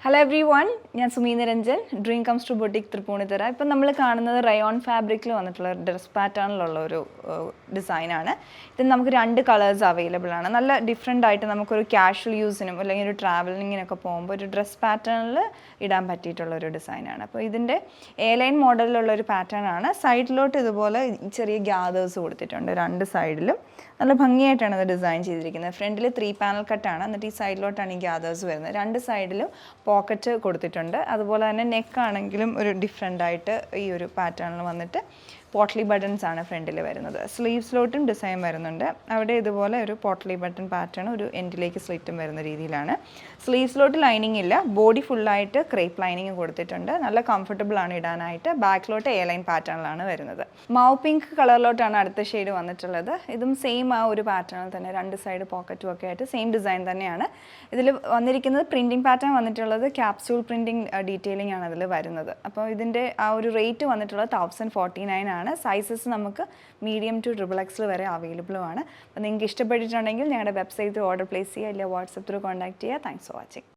Hello everyone, ഞാൻ Sumi Niranjan, dream comes to boutique Tripunithura. ഇപ്പം നമ്മൾ കാണുന്നത് റയോൺ ഫാബ്രിക്കിൽ വന്നിട്ടുള്ള ഡ്രസ് പാറ്റേണിലുള്ള ഒരു ഡിസൈനാണ്. ഇത് നമുക്ക് 2 കളേഴ്സ് അവൈലബിൾ ആണ്. നല്ല ഡിഫറെൻ്റ് ആയിട്ട് നമുക്കൊരു ക്യാഷ്വൽ യൂസിനും അല്ലെങ്കിൽ ഒരു ട്രാവലിങ്ങിനൊക്കെ പോകുമ്പോൾ ഒരു ഡ്രസ് പാറ്റേണിൽ ഇടാൻ പറ്റിയിട്ടുള്ള ഒരു ഡിസൈനാണ്. അപ്പോൾ ഇതിൻ്റെ ലൈൻ മോഡലിലുള്ള ഒരു പാറ്റേൺ ആണ്. സൈഡിലോട്ട് ഇതുപോലെ ചെറിയ ഗ്യാദേഴ്സ് കൊടുത്തിട്ടുണ്ട് 2 സൈഡിലും. നല്ല ഭംഗിയായിട്ടാണ് ഇത് ഡിസൈൻ ചെയ്തിരിക്കുന്നത്. ഫ്രണ്ടിൽ 3 പാനൽ കട്ടാണ്, എന്നിട്ട് ഈ സൈഡിലോട്ടാണ് ഈ ഗ്യാദേഴ്സ് വരുന്നത്. 2 സൈഡിലും പോക്കറ്റ് കൊടുത്തിട്ടുണ്ട്. അതുപോലെ തന്നെ നെക്ക് ആണെങ്കിലും ഒരു ഡിഫറെൻ്റ് ആയിട്ട് ഈ ഒരു പാറ്റേണിൽ വന്നിട്ട് പോട്ട്ലി ബട്ടൺസ് ആണ് ഫ്രണ്ടിൽ വരുന്നത്. സ്ലീവ്സിലോട്ടും ഡിസൈൻ വരുന്നുണ്ട്. അവിടെ ഇതുപോലെ ഒരു പോട്ട്ലി ബട്ടൺ പാറ്റേൺ ഒരു എൻഡിലേക്ക് സ്ലിറ്റും വരുന്ന രീതിയിലാണ്. സ്ലീവ്സിലോട്ട് ലൈനിങ് ഇല്ല, ബോഡി ഫുള്ളായിട്ട് ക്രേപ്പ് ലൈനിങ് കൊടുത്തിട്ടുണ്ട്. നല്ല കംഫർട്ടബിൾ ആണ് ഇടാനായിട്ട്. ബാക്കിലോട്ട് ലൈൻ പാറ്റേണിലാണ് വരുന്നത്. മൗ പിങ്ക് കളറിലോട്ടാണ് അടുത്ത ഷെയ്ഡ് വന്നിട്ടുള്ളത്. ഇതും സെയിം ആ ഒരു പാറ്റേണിൽ തന്നെ 2 സൈഡ് പോക്കറ്റും ഒക്കെ ആയിട്ട് സെയിം ഡിസൈൻ തന്നെയാണ്. ഇതിൽ വന്നിരിക്കുന്നത് പ്രിൻറ്റിംഗ് പാറ്റേൺ വന്നിട്ടുള്ളത് ക്യാപ്സ്യൂൾ പ്രിൻറ്റിംഗ് ഡീറ്റെയിലിംഗ് ആണ് അതിൽ വരുന്നത്. അപ്പോൾ ഇതിൻ്റെ ആ ഒരു റേറ്റ് വന്നിട്ടുള്ളത് 1049 ആണ്. സൈസസ് നമുക്ക് മീഡിയം ടു XXL വരെ അവൈലബിൾ ആണ്. അപ്പോൾ നിങ്ങൾക്ക് ഇഷ്ടപ്പെട്ടിട്ടുണ്ടെങ്കിൽ ഞങ്ങളുടെ വെബ്സൈറ്റ് ഓർഡർ പ്ലേസ് ചെയ്യുക, അല്ലെങ്കിൽ വാട്സപ്പ് ത്രൂ കോൺടാക്ട് ചെയ്യുക. Thanks for watching.